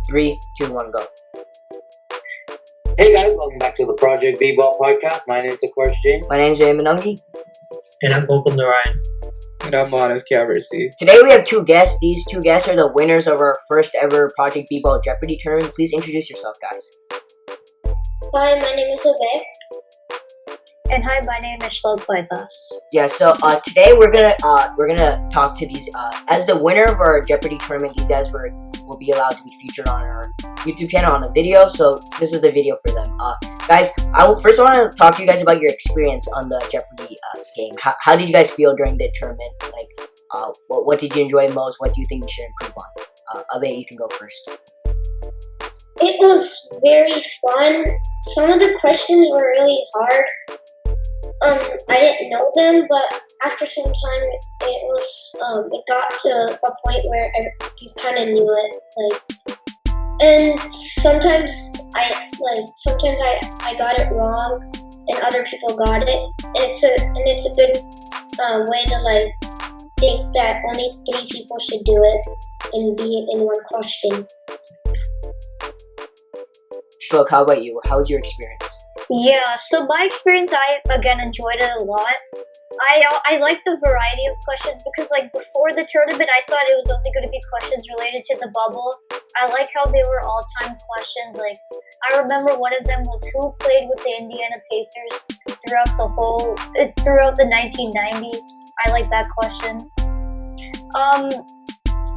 3, 2, 1, go. Hey guys, welcome back to the ProjectBBall podcast. My name is, of course, Jane. My name is Jay Manungi. And I'm Gokul Narayan. And I'm Manas Kavarsi. Today we have two guests. These two guests are the winners of our first ever ProjectBBall Jeopardy tournament. Please introduce yourself, guys. Hi, my name is Obey. And hi, my name is Shlok Paitas. Yeah, so today we're gonna talk to these as the winner of our Jeopardy tournament. These guys will be allowed to be featured on our YouTube channel on a video. So this is the video for them. Guys, I want to talk to you guys about your experience on the Jeopardy game. How did you guys feel during the tournament? Like, what did you enjoy most? What do you think we should improve on? Abe, you can go first. It was very fun. Some of the questions were really hard. I didn't know them, but after some time, it got to a point where you kind of knew it. And sometimes I got it wrong, and other people got it. It's a good way to think that only 3 people should do it and be in one question. Shlok, how about you? How was your experience? Yeah, so my experience, I again enjoyed it a lot. I like the variety of questions because before the tournament, I thought it was only going to be questions related to the bubble. I like how they were all time questions. I remember one of them was who played with the Indiana Pacers throughout the 1990s. I like that question.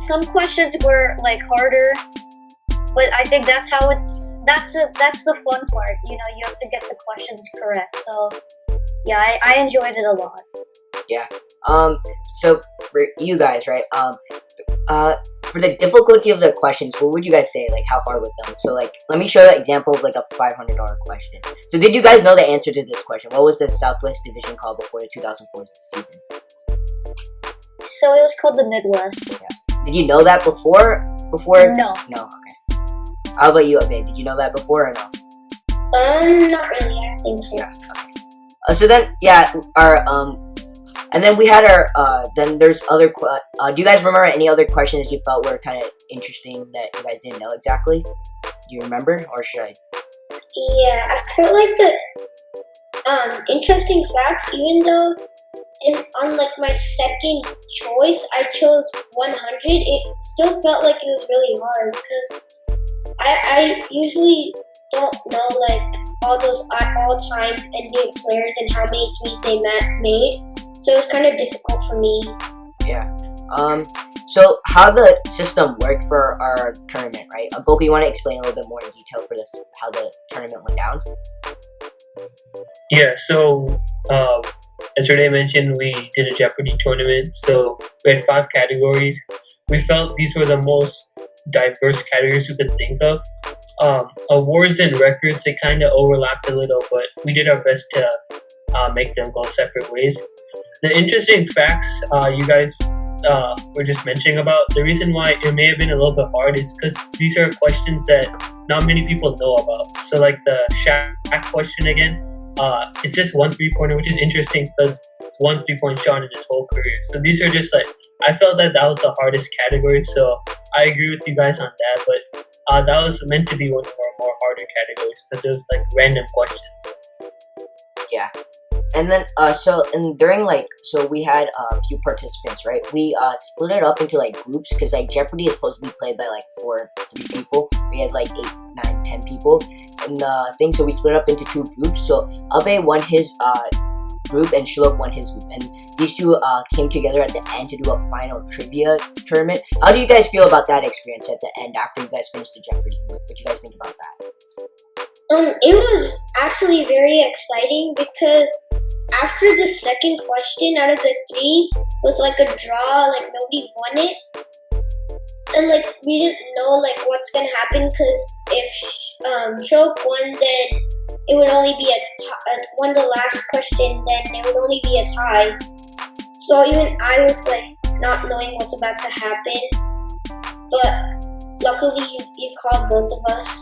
Some questions were harder. But I think that's the fun part. You have to get the questions correct. So, yeah, I enjoyed it a lot. Yeah. So for you guys, right? For the difficulty of the questions, what would you guys say? How hard with them? So, let me show you an example of a $500 question. So, did you guys know the answer to this question? What was the Southwest Division called before the 2004 season? So it was called the Midwest. Yeah. Did you know that before? No. No. Okay. How about you, Abe? Did you know that before or no? Not really. I think so. Yeah. Okay. So then, yeah, and then we had then there's other. Do you guys remember any other questions you felt were kind of interesting that you guys didn't know exactly? Do you remember, or should I? Yeah, I felt like the interesting facts, even though on my second choice I chose 100, it still felt like it was really hard because I usually don't know all those all-time NBA players and how many threes they made, so it was kind of difficult for me. Yeah. So how the system worked for our tournament, right? Goku, you want to explain a little bit more in detail for this, how the tournament went down? Yeah, so as Renee mentioned, we did a Jeopardy tournament. So we had 5 categories. We felt these were the most diverse categories we could think of. Awards and records, they kind of overlapped a little, but we did our best to make them go separate ways. The interesting facts you guys were just mentioning about, the reason why it may have been a little bit hard is because these are questions that not many people know about. So the Shaq question again, it's just 1 3-pointer, which is interesting because 1 3-point shot in his whole career. So these are just I felt that was the hardest category. So I agree with you guys on that, but that was meant to be one of our more harder categories because it was random questions. Yeah. And then during so we had a few participants, right? We split it up into groups because Jeopardy is supposed to be played by 3 people. We had 8, 9, 10 people in the thing, so we split it up into 2 groups. So Abe won his group and Shlok won his group, and these two came together at the end to do a final trivia tournament. How do you guys feel about that experience at the end after you guys finished the Jeopardy? What do you guys think about that? It was actually very exciting because after the second question out of the 3 was a draw, nobody won it. And we didn't know what's gonna happen because if Stroke won, then it would only be won the last question, then it would only be a tie. So even I was not knowing what's about to happen, but luckily you called both of us.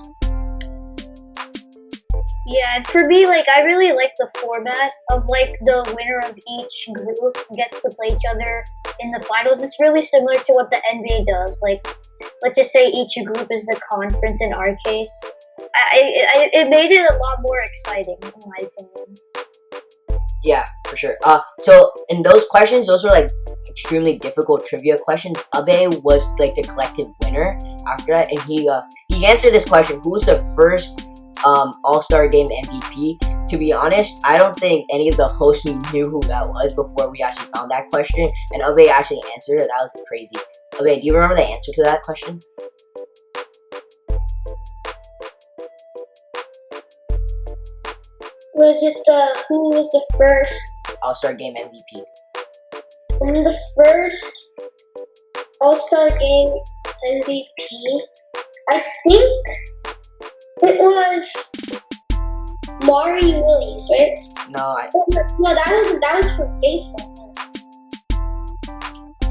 Yeah, and for me, I really like the format of, the winner of each group gets to play each other in the finals. It's really similar to what the NBA does. let's just say each group is the conference in our case. It made it a lot more exciting, in my opinion. Yeah, for sure. So in those questions, those were like extremely difficult trivia questions. Abe was like the collective winner after that, and he answered this question: who was the first All-Star Game MVP? To be honest, I don't think any of the hosts knew who that was before we actually found that question, and Abe actually answered it. That was crazy. Abe, do you remember the answer to that question? Was it who was the first? All-Star Game MVP. The first All-Star Game MVP, I think it was Maury Williams, right? No, No, that was for baseball.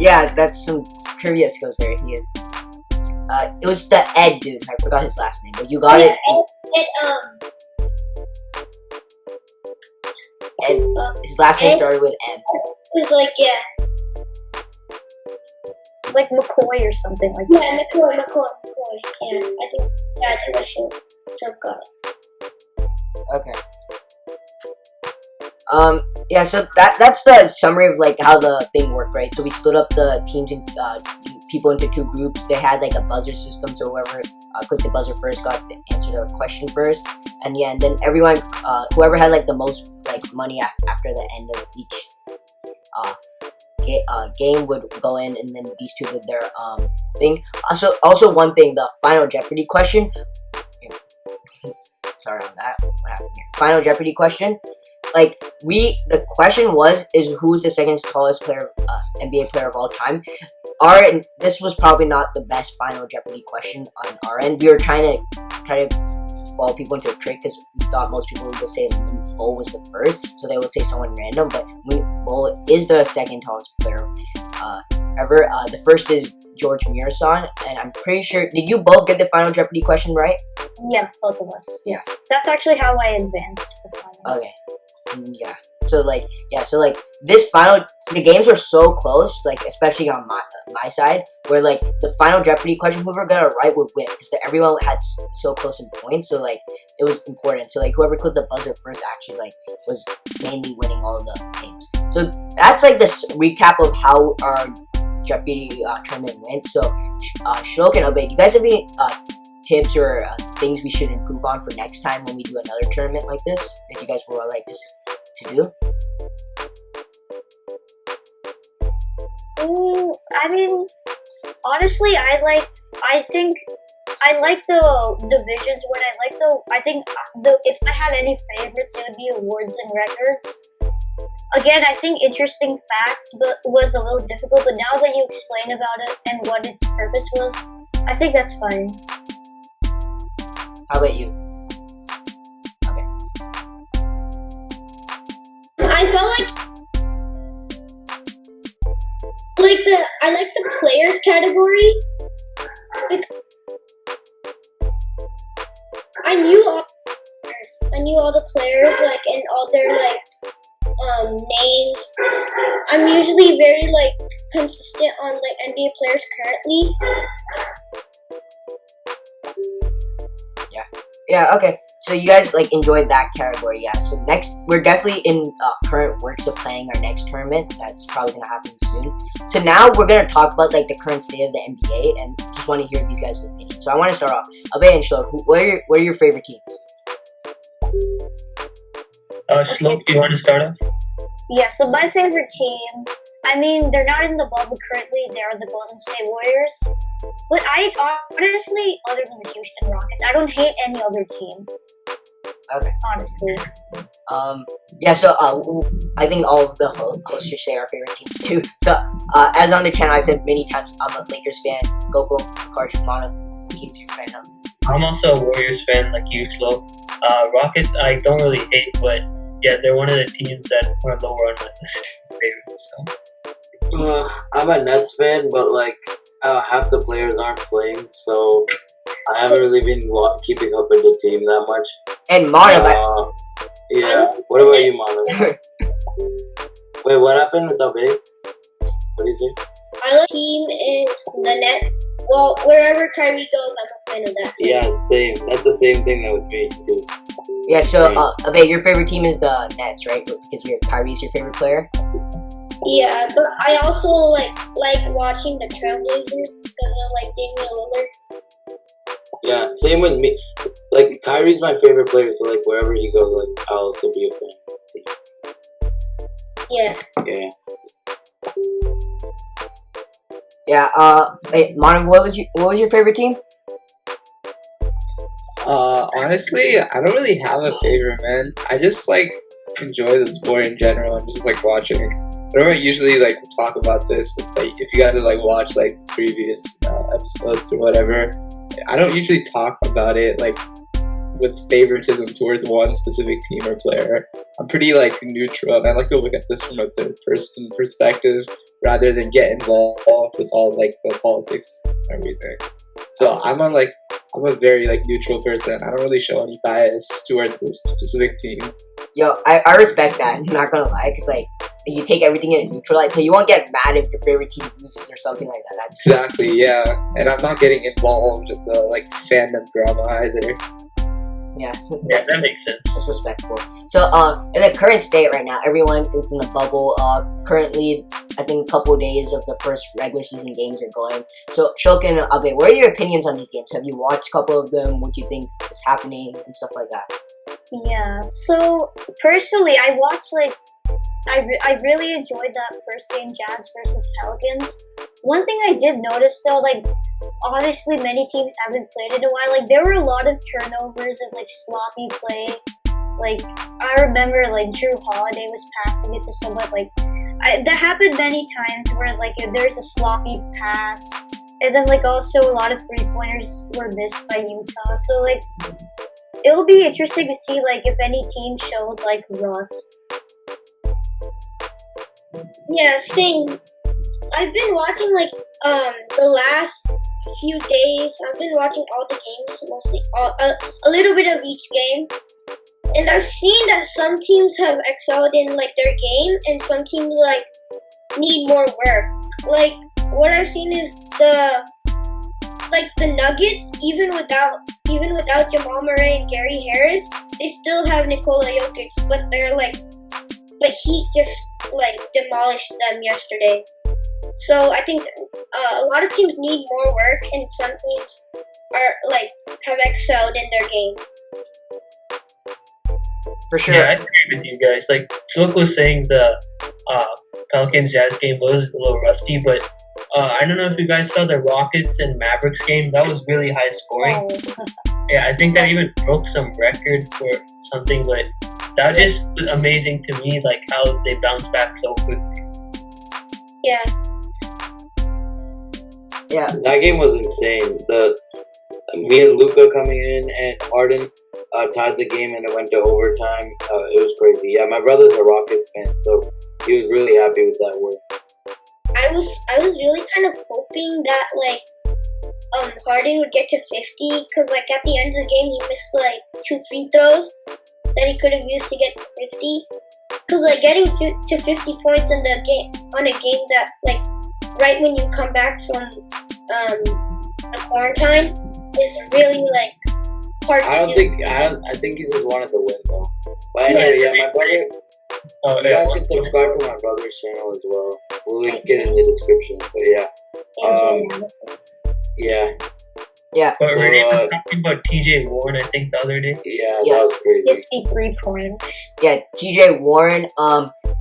yeah, that's some trivia skills there. It was the Ed dude. I forgot his last name, but you got it. Ed, his last name started with M. It was like, yeah. Like McCoy or something like that. Yeah, McCoy. Yeah, I think I should got it. Okay. Yeah, so that's the summary of like how the thing worked, right? So we split up the teams and people into two groups. They had like a buzzer system, so whoever clicked the buzzer first got to answer the question first. And yeah, and then everyone, whoever had like the most like money after the end of each game would go in, and then these two did their thing. Also one thing, the final Jeopardy question. Sorry on that. What happened here? Final Jeopardy question. Like the question is who's the second tallest player, NBA player of all time. This was probably not the best Final Jeopardy question on our end. We were trying to fall people into a trick because we thought most people would just say Bo was the first, so they would say someone random. But Bo is the second tallest player ever. The first is George Mirasan, and I'm pretty sure. Did you both get the Final Jeopardy question right? Yeah, both of us. Yes, that's actually how I advanced to the finals. Okay. Yeah. So this final, the games were so close, like especially on my side, where like the Final Jeopardy question, whoever got it right would win because everyone had so close in points. So like it was important. So like whoever clicked the buzzer first actually like was mainly winning all the games. So that's like the recap of how our Jeopardy tournament went. So Shlok and Abe, do you guys have any tips or things we should improve on for next time when we do another tournament like this that you guys would like this to do? I mean, honestly, I think I like the divisions. If I had any favorites, it would be awards and records. Again, I think interesting facts was a little difficult, but now that you explain about it and what its purpose was, I think that's fine. How about you? Okay. I felt I like the players category. I knew all the players, like, and all their like names. I'm usually very like consistent on like NBA players currently. Yeah, okay. So you guys like enjoyed that category, yeah. So next, we're definitely in current works of planning our next tournament. That's probably gonna happen soon. So now we're gonna talk about like the current state of the NBA, and just want to hear these guys' opinions. So I want to start off. Abe and Shlok, what are your favorite teams? Shlok, do you want to start off? Yeah, so my favorite team, I mean, they're not in the bubble currently, they're the Golden State Warriors. But I honestly, other than the Houston Rockets, I don't hate any other team. Okay. Honestly. Yeah, so I think all of the hosts should say our favorite teams too. So, as on the channel, I said many times, I'm a Lakers fan. Goko, Karsh, Mana, teams you're fan of. I'm also a Warriors fan, like you, Slo. Rockets, I don't really hate, but yeah, they're one of the teams that are lower on my list of favorites. So. I'm a Nets fan, but like half the players aren't playing, so I haven't really been keeping up with the team that much. And Mana, yeah. What about you, Mana? Wait, what happened with Abe? What do you say? My team is the Nets. Well, wherever Kyrie goes, I'm a fan of that team. Yeah, same. That's the same thing that with me too. Yeah, so, Abe, your favorite team is the Nets, right? Because Kyrie's your favorite player? Yeah, but I also like watching the Trailblazers because I like Damian Lillard. Yeah, same with me. Like, Kyrie's my favorite player, so like wherever he goes, like I'll also be a fan. Yeah. Yeah. Yeah, hey, Mono, what was your favorite team? Honestly, I don't really have a favorite, man. I just like enjoy the sport in general and just like watching. I don't usually like talk about this. Like, if you guys have like watched like previous episodes or whatever, I don't usually talk about it like with favoritism towards one specific team or player. I'm pretty like neutral, and I like to look at this from a third person perspective rather than get involved with all like the politics and everything. So I'm a very like neutral person. I don't really show any bias towards this specific team. Yo, I respect that. I'm not gonna lie, because like you take everything in neutral light, so you won't get mad if your favorite team loses or something like that. That's Exactly, yeah. And I'm not getting involved with the like fandom drama either. yeah, Yeah, that makes sense. that's respectful. So in the current state right now, everyone is in the bubble. Currently, I think a couple of days of the first regular season games are going. So Shokin and Abe, what are your opinions on these games? Have you watched a couple of them? What do you think is happening and stuff like that? Yeah, so personally, I watched I really enjoyed that first game, Jazz versus Pelicans. One thing I did notice though, like honestly, many teams haven't played in a while. Like there were a lot of turnovers and like sloppy play. Like I remember like Drew Holiday was passing it to someone. Like that happened many times where like if there's a sloppy pass, and then like also a lot of 3-pointers were missed by Utah. So like it'll be interesting to see like if any team shows like rust. Yeah, same. I've been watching like the last few days. I've been watching all the games, mostly a little bit of each game, and I've seen that some teams have excelled in like their game, and some teams like need more work. Like what I've seen is the Nuggets, even without Jamal Murray and Gary Harris, they still have Nikola Jokic, but Heat just like demolished them yesterday. So I think a lot of teams need more work, and some teams are like have excelled in their game. For sure. Yeah, I agree with you guys. Like Silk was saying, the Pelicans Jazz game was a little rusty, but I don't know if you guys saw the Rockets and Mavericks game. That was really high scoring. Oh. Yeah, I think that even broke some record for something, but that just was amazing to me, like how they bounced back so quickly. Yeah. Yeah. That game was insane. Me and Luca coming in and Arden tied the game and it went to overtime. It was crazy. Yeah, my brother's a Rockets fan, so he was really happy with that win. I was really kind of hoping that like Harden would get to 50, because like at the end of the game he missed like 2 free throws that he could have used to get to 50. Because like getting to 50 points in the game on a game that like right when you come back from the quarantine is really like hard to do. I think he just wanted to win though. But anyway, yeah, my brother. You guys can subscribe to my brother's channel as well. We'll link it in the description. But yeah. Yeah. But So, Renee was talking about TJ Warren, I think, the other day. Yeah, that was crazy. 53 points. Yeah, TJ Warren,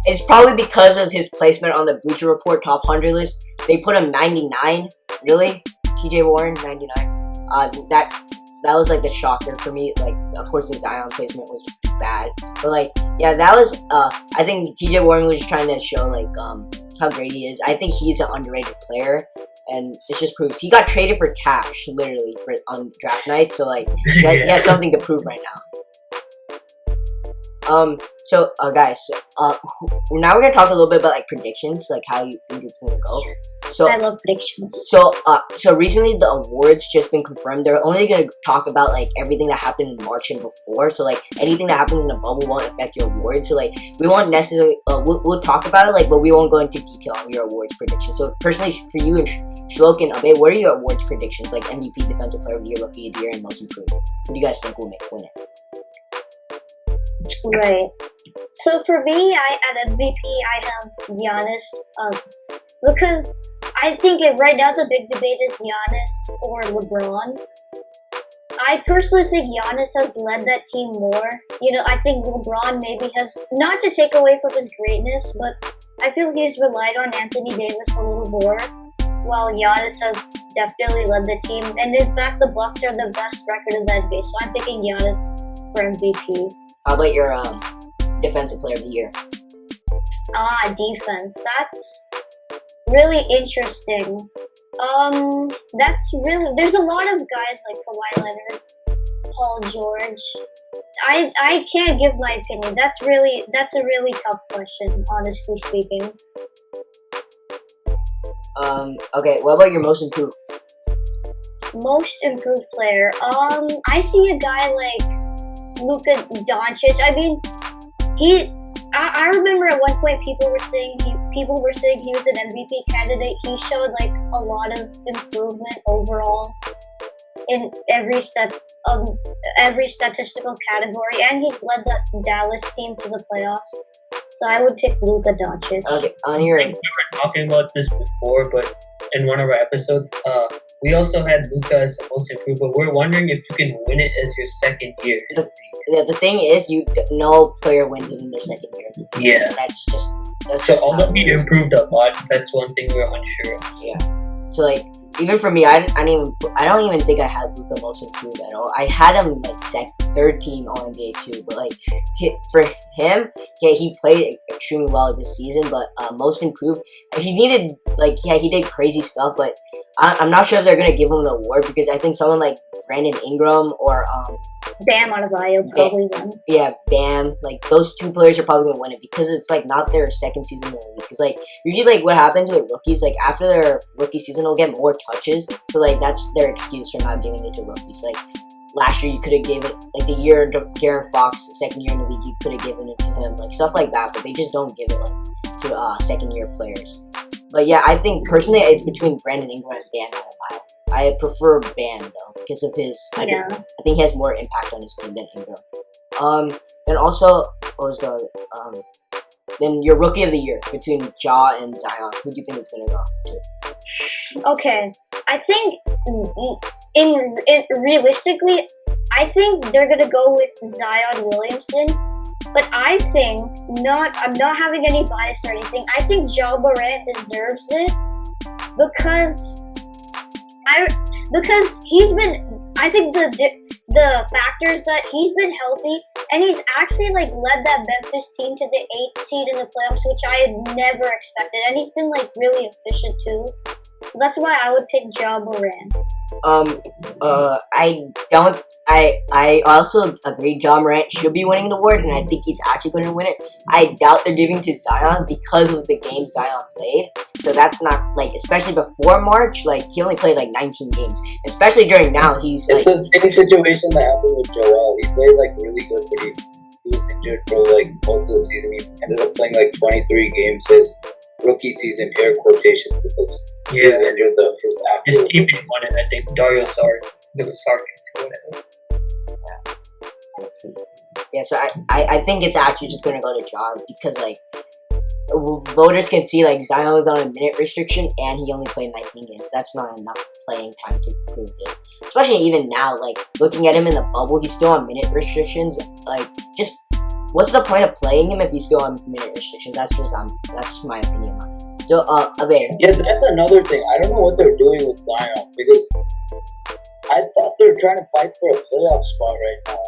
it's probably because of his placement on the Bleacher Report top 100 list. They put him 99. Really? TJ Warren, 99. That was like the shocker for me. Like, of course, the Zion placement was bad. But like, yeah, that was, I think TJ Warren was just trying to show like, how great he is. I think he's an underrated player. And it just proves he got traded for cash, literally, on draft night. So like, he has something to prove right So guys, now we're gonna talk a little bit about like predictions, like how you think it's gonna go. Yes. So I love predictions. So recently the awards just been confirmed. They're only gonna talk about like everything that happened in March and before. So like anything that happens in the bubble won't affect your awards. So like we won't necessarily we'll talk about it, like, but we won't go into detail on your awards predictions. So personally, for you and Shlok and Abe, what are your awards predictions? Like MVP, Defensive Player of the Year, Rookie of the Year, and Most Improved. Who do you guys think will win it? Right. So for me, at MVP, I have Giannis. Because I think right now the big debate is Giannis or LeBron. I personally think Giannis has led that team more. You know, I think LeBron maybe has, not to take away from his greatness, but I feel he's relied on Anthony Davis a little more, while Giannis has definitely led the team. And in fact, the Bucks are the best record in the NBA, so I'm picking Giannis for MVP. How about your Defensive Player of the Year? Defense. That's really interesting. That's really, there's a lot of guys like Kawhi Leonard, Paul George. I can't give my opinion. That's a really tough question, honestly speaking. Okay, what about your Most Improved? Most improved player. I see a guy like Luka Doncic. I mean, I remember at one point people were saying he was an MVP candidate. He showed like a lot of improvement overall in every statistical category, and he's led the Dallas team to the playoffs. So I would pick Luka Doncic. Okay, on your. We were talking about this before, but in one of our episodes, we also had Luka as the most improved, but we're wondering if you can win it as your second year. The thing is, no player wins it in their second year. Yeah. That's just So although he improved a lot, that's one thing we're unsure of. Yeah. So like, even for me, I don't even think I had Luka most improved at all. I had him like third team All NBA too, but like for him, yeah, he played extremely well this season. But most improved, he needed he did crazy stuff. But I'm not sure if they're gonna give him the award because I think someone like Brandon Ingram or Bam Adebayo probably then. Yeah, Bam. Like those two players are probably gonna win it because it's like not their second season in the league. Because like usually like what happens with rookies, like after their rookie season, they'll get more touches. So like that's their excuse for not giving it to rookies. Like last year, you could have given like the year Darren Fox, second year in the league, you could have given it to him, like stuff like that. But they just don't give it like to second year players. But yeah, I think personally it's between Brandon Ingram and Bam Adebayo. I prefer Bam though because of his. I think he has more impact on his team than Ingram. Then also, what was the then your Rookie of the Year between Ja and Zion. Who do you think it's gonna go to? Okay, I think in realistically, I think they're gonna go with Zion Williamson. But I think I'm not having any bias or anything. I think Ja Morant deserves it because he's been. I think the factors that he's been healthy and he's actually like led that Memphis team to the 8th seed in the playoffs, which I had never expected. And he's been like really efficient too. So that's why I would pick Ja Morant. I also agree Ja Morant should be winning the award, and I think he's actually going to win it. I doubt they're giving to Zion because of the games Zion played. So that's not, like, especially before March, like, he only played, like, 19 games. Especially during now, he's, It's the same situation that happened with Joel. He played, like, really good, but he was injured for, like, most of the season. He ended up playing, like, 23 games his rookie season, air quotations, because he was injured, though. His teammate won it, I think. Dario Saric. It was Saric or whatever. Yeah, so I think it's actually just going to go to Ja because, like, voters can see, like, Zion was on a minute restriction and he only played 19 games. That's not enough playing time to prove it. Especially even now, like, looking at him in the bubble, he's still on minute restrictions. Like, just, what's the point of playing him if he's still on minute restrictions? That's my opinion on it. So, Abe. Yeah, that's another thing. I don't know what they're doing with Zion because I thought they were trying to fight for a playoff spot right now.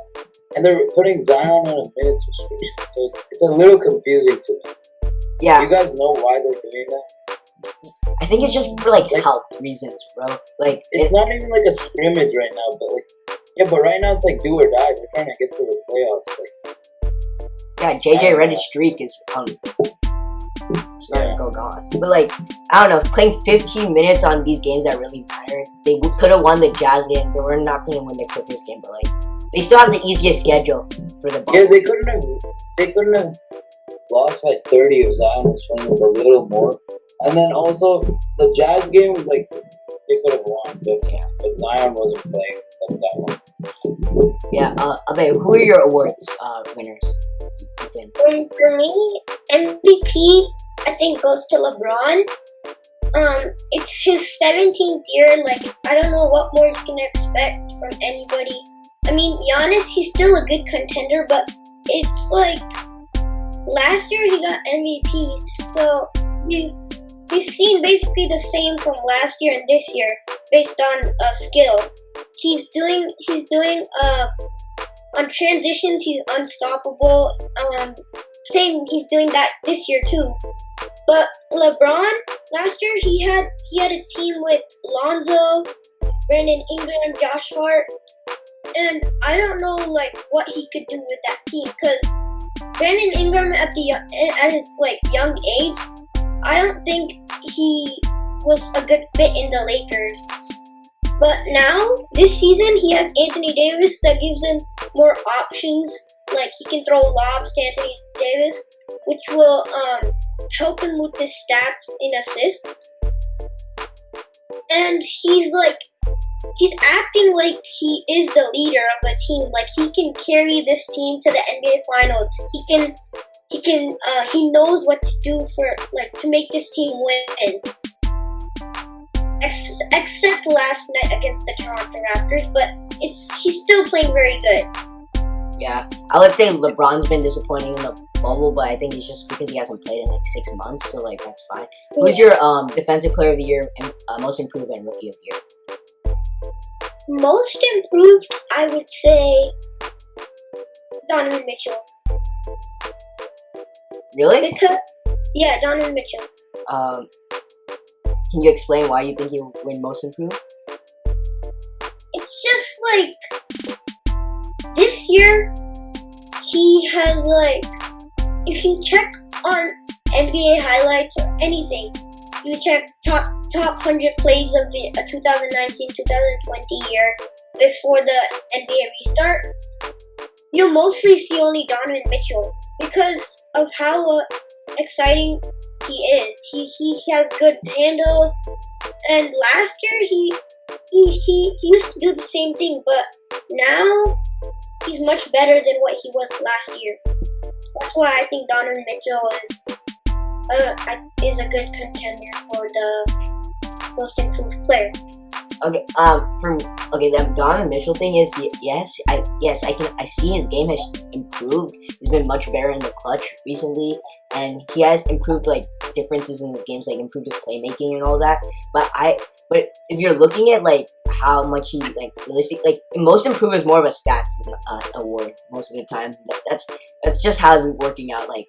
And they're putting Zion on a minutes restriction. So it's a little confusing to me. Yeah. You guys know why they're doing that? I think it's just for, like health reasons, bro. Like, it's not even like a scrimmage right now, but like, yeah, but right now it's like do or die. They're trying to get to the playoffs. Like, Yeah, JJ Redick's streak is it's gonna go gone. But like, I don't know, playing 15 minutes on these games that really matter. They could have won the Jazz game. They were not gonna win the Clippers game, but like, they still have the easiest schedule for the bubble. Yeah, they couldn't have lost by 30 if Zion was playing with a little more. And then also the Jazz game, like they could have won, but Zion wasn't playing like that one. Yeah, Abe, who are your awards winners? For me, MVP I think goes to LeBron. It's his 17th year. Like, I don't know what more you can expect from anybody. I mean, Giannis, he's still a good contender, but it's like last year he got MVP, so we've seen basically the same from last year and this year based on skill. He's doing on transitions, he's unstoppable. Same, he's doing that this year too. But LeBron, last year he had a team with Lonzo, Brandon Ingram, Josh Hart, and I don't know like what he could do with that team, because Brandon Ingram at his like young age, I don't think he was a good fit in the Lakers. But now, this season, he has Anthony Davis that gives him more options. Like, he can throw lobs to Anthony Davis, which will help him with his stats in assists. And he's acting like he is the leader of a team. Like, he can carry this team to the NBA Finals. He knows what to do to make this team win. Except last night against the Toronto Raptors, but he's still playing very good. Yeah, I would say LeBron's been disappointing in the bubble, but I think it's just because he hasn't played in like 6 months, so like that's fine. Who's your defensive player of the year and most improved and rookie of the year? Most improved, I would say Donovan Mitchell. Really? Donovan Mitchell. Can you explain why you think he'll win most improved? It's just like this year he has if you check on NBA highlights or anything, you check top 100 plays of the 2019-2020 year before the NBA restart, you'll mostly see only Donovan Mitchell because of how exciting he is. He has good handles, and last year he used to do the same thing, but now he's much better than what he was last year. That's why I think Donovan Mitchell is a good contender for the most improved player. Okay, the Donovan Mitchell thing is I see his game has improved. He's been much better in the clutch recently, and he has improved like differences in his games, like improved his playmaking and all that. But if you're looking at like how much he most improved is more of a stats award most of the time. That's just how it's working out. Like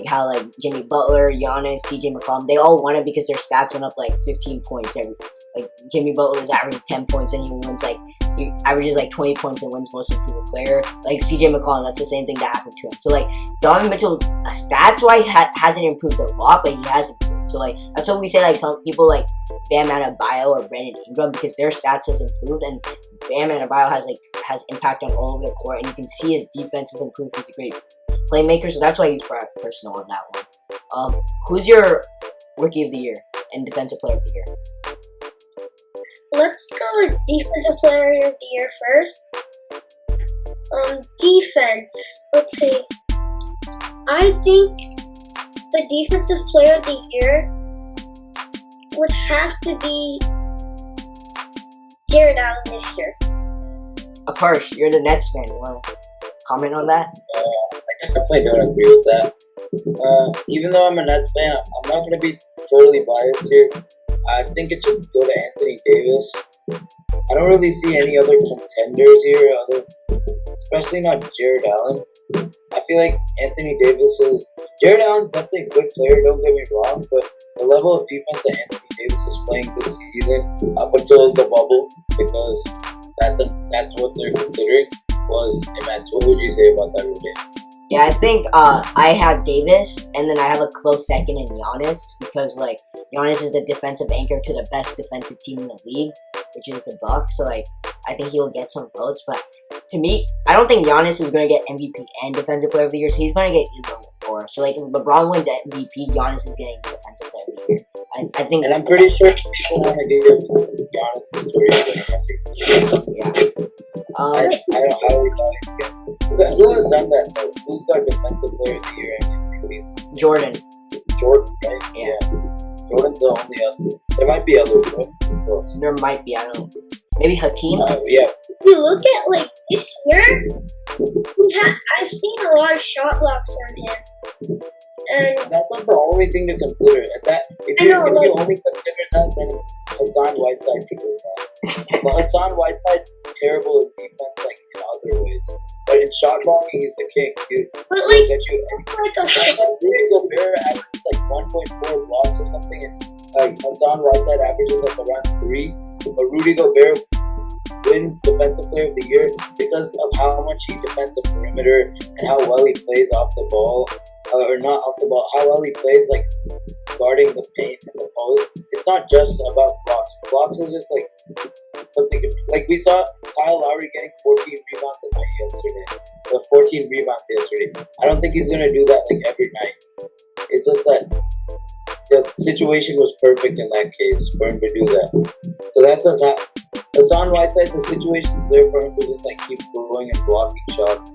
how like Jimmy Butler, Giannis, CJ McCollum, they all won it because their stats went up like 15 points every. Like Jimmy Butler's averaging 10 points and he averages like 20 points and wins most improved player. Like CJ McCollum, that's the same thing that happened to him. So like Donovan Mitchell, stats wise hasn't improved a lot, but he has improved. So like that's what we say. Like some people like Bam Adebayo or Brandon Ingram because their stats has improved, and Bam Adebayo has impact on all over the court, and you can see his defense has improved. He's a great playmaker, so that's why he's personal on that one. Who's your rookie of the year and defensive player of the year? Let's go with defensive player of the year first. Defense. Let's see. I think the defensive player of the year would have to be Jared Allen this year. Harsh, you're the Nets fan. You want to comment on that? I definitely don't agree with that. Even though I'm a Nets fan, I'm not going to be totally biased here. I think it should go to Anthony Davis. I don't really see any other contenders here, especially not Jared Allen. I feel like Jared Allen's definitely a good player, don't get me wrong, but the level of defense that Anthony Davis was playing this season up until the bubble, because that's what they're considering, was immense. What would you say about that, Ruben? Yeah, I think I have Davis, and then I have a close second in Giannis because like Giannis is the defensive anchor to the best defensive team in the league, which is the Bucks. So like I think he will get some votes, but to me, I don't think Giannis is gonna get MVP and Defensive Player of the Year. So he's gonna get either or. So like if LeBron wins MVP, Giannis is getting Defensive Player of the Year. I think, And I'm pretty sure people want to give Giannis the story of the yeah. I don't know how we got it. Who has done that though? Who's got Defensive Player of the Year and MVP? Jordan. Jordan, right? Yeah. Jordan's the only other. There might be others, right? There might be. I don't know. Maybe Hakeem. Yeah. If you look at like this year, I've seen a lot of shot blocks from him, and That's not the only thing to consider. At that, if you only consider that, then it's Hassan Whiteside could do that. But Hassan Whiteside terrible in defense, like in other ways. But in shot blocking, he's the king, dude. but like Get you. like a Rudy Gobert averages like 1.4 blocks or something, and Hassan Whiteside averages like around 3. But Rudy Gobert wins Defensive Player of the Year because of how much he defends the perimeter and how well he plays off the ball, or not off the ball, how well he plays like guarding the paint and the post. It's not just about blocks. Blocks is just like something different. Like we saw Kyle Lowry getting 14 rebounds a night yesterday. 14 rebounds yesterday. I don't think he's gonna do that like every night. It's just that the situation was perfect in that case for him to do that. So that's on top. Hassan Whiteside, the situation's there for him to just like keep going and blocking shots.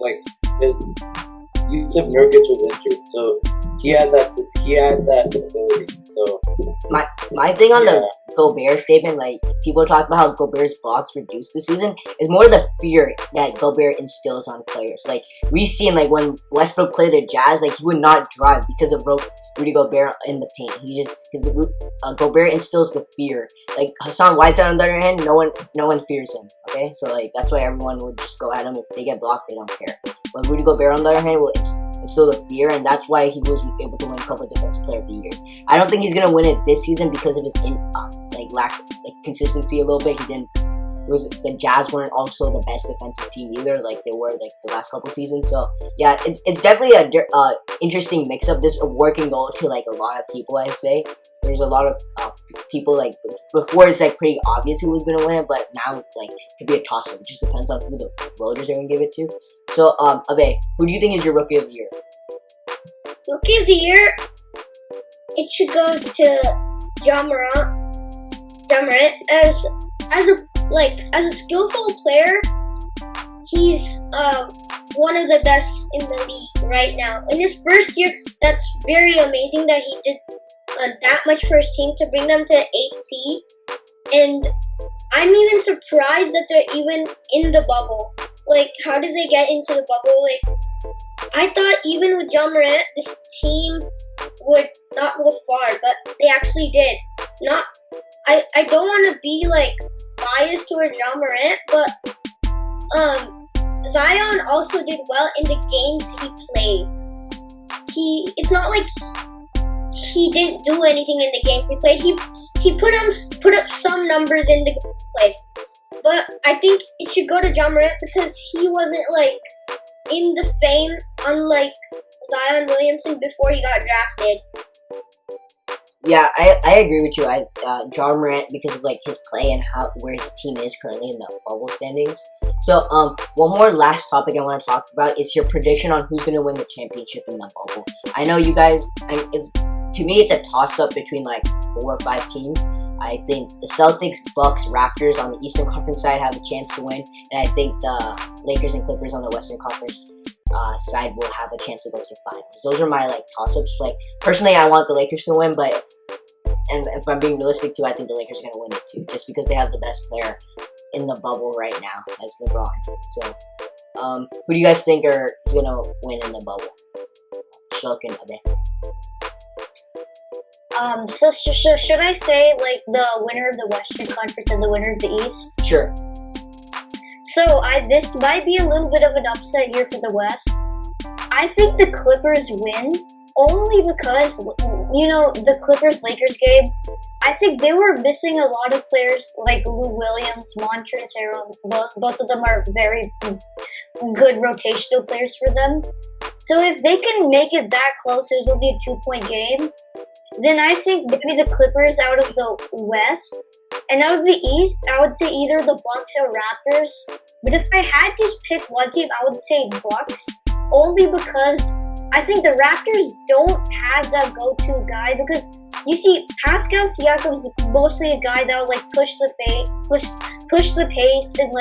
Like Yusuf Nurkic was injured, so he had that ability. So My thing on the Gobert statement, like people talk about how Gobert's blocks reduced this season, is more the fear that Gobert instills on players. Like we've seen, like when Westbrook played the Jazz, like he would not drive because of Rudy Gobert in the paint. He just because Gobert instills the fear. Like Hassan Whiteside on the other hand, no one fears him. Okay, so like that's why everyone would just go at him if they get blocked. They don't care. But Rudy Gobert on the other hand will instill the fear, and that's why he was able to win a couple of Defensive Player of the Year. I don't think he's gonna win it this season because of his lack consistency a little bit. The Jazz weren't also the best defensive team either, like they were like the last couple seasons. So yeah, it's definitely a interesting mix up. This award can go to like a lot of people. I say there's a lot of people like before it's like pretty obvious who was gonna win it, but now like it could be a toss up. It just depends on who the voters are gonna give it to. So Abe, who do you think is your Rookie of the Year? Rookie of the Year, it should go to John Morant. As a skillful player, he's one of the best in the league right now. In his first year, that's very amazing that he did that much for his team to bring them to 8th seed. And I'm even surprised that they're even in the bubble. Like, how did they get into the bubble? Like, I thought even with John Morant, this team would not go far, but they actually did. I don't want to be like biased toward John Morant, but Zion also did well in the games he played. It's not like he didn't do anything in the games he played. He put up some numbers in the games he played. But I think it should go to John Morant because he wasn't like in the fame unlike Zion Williamson before he got drafted. Yeah, I agree with you. John Morant because of like his play and where his team is currently in the bubble standings. So one more last topic I want to talk about is your prediction on who's going to win the championship in the bubble. I know you guys. To me it's a toss up between like 4 or 5 teams. I think the Celtics, Bucks, Raptors on the Eastern Conference side have a chance to win, and I think the Lakers and Clippers on the Western Conference side will have a chance to go to the finals. Those are my like toss-ups. Like personally, I want the Lakers to win, but if I'm being realistic too, I think the Lakers are gonna win it too, just because they have the best player in the bubble right now, as LeBron. So, who do you guys think is gonna win in the bubble? Shulk and Abe. So should I say like the winner of the Western Conference and the winner of the East? Sure. So this might be a little bit of an upset here for the West. I think the Clippers win only because the Clippers-Lakers game, I think they were missing a lot of players like Lou Williams, Montrezl Harrell. Both of them are very good rotational players for them. So if they can make it that close, it was only a 2-point game, then I think maybe the Clippers out of the West. And out of the East, I would say either the Bucks or Raptors. But if I had to pick one team, I would say Bucks. Only because I think the Raptors don't have that go-to guy. Because you see, Pascal Siakam's mostly a guy that will like push the pace and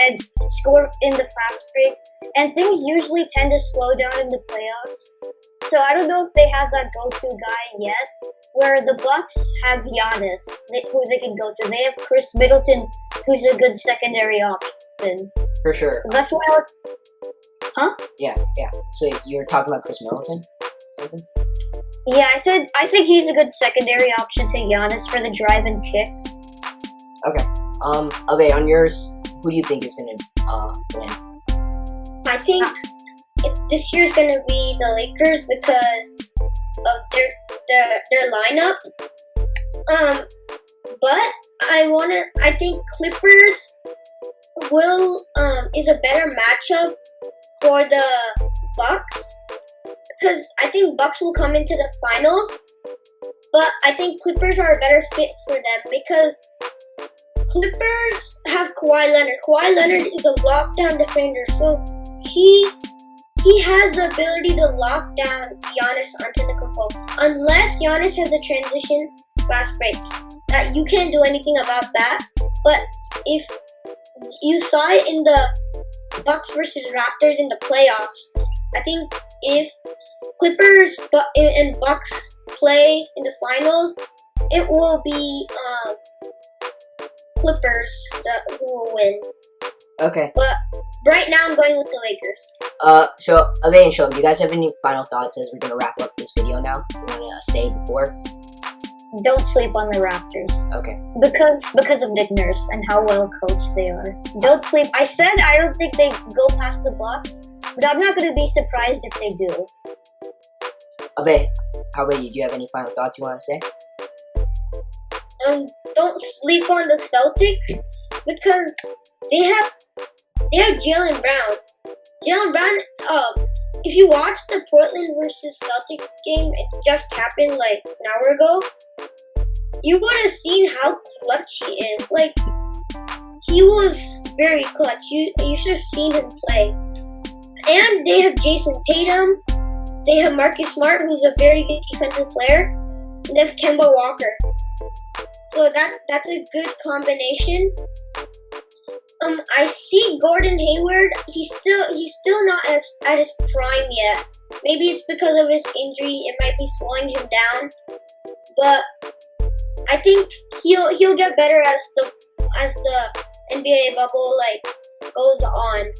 and score in the fast break. And things usually tend to slow down in the playoffs. So I don't know if they have that go-to guy yet. Where the Bucks have Giannis, who they can go to. They have Chris Middleton, who's a good secondary option. For sure. So that's why I would... Huh? Yeah. So you're talking about Chris Middleton? Something? Yeah, I think he's a good secondary option to Giannis for the drive and kick. Okay. Abe, on yours, who do you think is gonna win? I think this year's gonna be the Lakers because of their lineup. But I think Clippers is a better matchup for the Bucks because I think Bucks will come into the finals. But I think Clippers are a better fit for them because Clippers have Kawhi Leonard. Kawhi Leonard is a lockdown defender, so he has the ability to lock down Giannis Antetokounmpo. Unless Giannis has a transition fast break, that you can't do anything about that. But if you saw it in the Bucks versus Raptors in the playoffs, I think if Clippers and Bucks play in the finals, it will be Clippers who will win. Okay. But right now, I'm going with the Lakers. So Abe and Shul, do you guys have any final thoughts as we're gonna wrap up this video now? You wanna say before? Don't sleep on the Raptors. Okay. Because of Nick Nurse and how well coached they are. Don't sleep. I said I don't think they go past the Bucks, but I'm not gonna be surprised if they do. Abe, how about you? Do you have any final thoughts you wanna say? Don't sleep on the Celtics because they have Jaylen Brown. Jaylen Brown, if you watch the Portland versus Celtics game, it just happened like an hour ago, you would have seen how clutch he is. Like, he was very clutch. You should have seen him play. And they have Jason Tatum. They have Marcus Smart, who's a very good defensive player. And they have Kemba Walker. So that's a good combination. I see Gordon Hayward. He's still not at his prime yet. Maybe it's because of his injury. It might be slowing him down. But I think he'll get better as the NBA bubble goes on.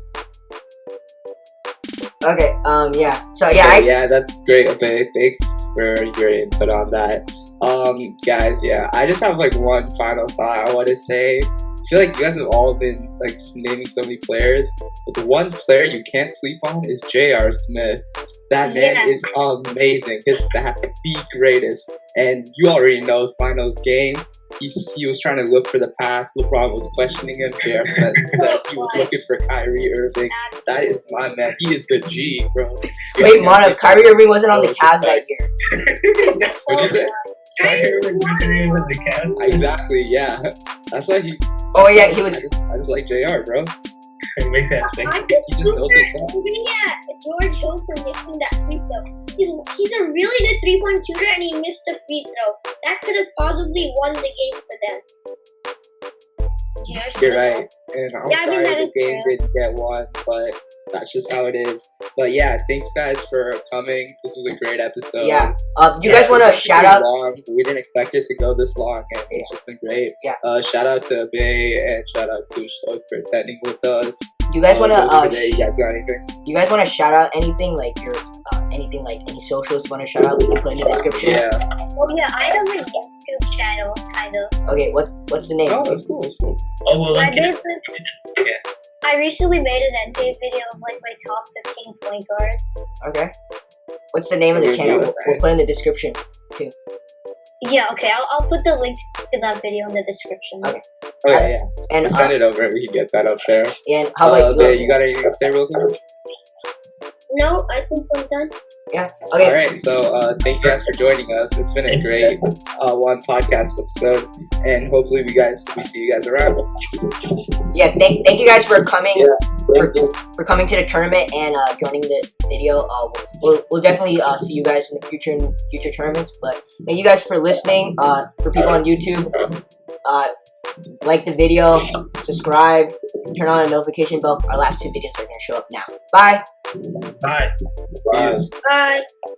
Okay. Yeah. So yeah. Yeah, that's great. Okay, thanks for your input on that. Guys, yeah, I just have one final thought I want to say. I feel like you guys have all been naming so many players, but the one player you can't sleep on is J.R. Smith. That man is amazing. His stats are the greatest. And you already know finals game. He was trying to look for the pass. LeBron was questioning him. J.R. Smith said he was looking for Kyrie Irving. That is my man. He is the G, bro. Wait, Mono, Kyrie Irving wasn't on the Cavs that year. What you say? Kyrie Irving was on the Cavs. Exactly, yeah. That's why he. Oh yeah, he was. I just like JR, bro. Make that thing. I'm He just knows his stuff. looking at George Hill for missing that free throw. He's a really good 3-point shooter, and he missed the free throw. That could have possibly won the game for them. You're right. And I'm Yeah, I sorry think that the is game true. didn't get won, but that's just how it is. But yeah, thanks guys for coming. This was a great episode. Yeah. You guys want to it's shout been out? long. We didn't expect it to go this long, and it's just been great. Yeah. Shout out to Bay and shout out to Shok for attending with us. You you guys want to today, you guys got anything? you guys want to shout out anything like your anything like any socials you want to shout out? We can put in the description. Yeah. Oh yeah, I have a YouTube channel, kind of. Okay, what's the name? Oh, that's cool. That's cool. Oh, well, I link it. made I recently made an NBA video of like my top 15 point guards. Okay. What's the name of the Okay, channel? good. We'll put in the description too. Yeah, okay, I'll put the link to that video in the description. Okay. Okay, yeah. And Send it over and we can get that up there. and how about Bae, you got anything to say real quick? No, I think I'm done. Yeah. Okay. Alright, so thank you guys for joining us. It's been a great one podcast episode, and hopefully we see you guys around. Yeah. Thank you guys for coming. Thank you. For coming to the tournament and joining the video. We'll definitely see you guys in the future tournaments. But thank you guys for listening. For people on YouTube, like the video, subscribe, turn on the notification bell. Our last 2 videos are gonna show up now. Bye. Bye. Bye. Peace. Bye.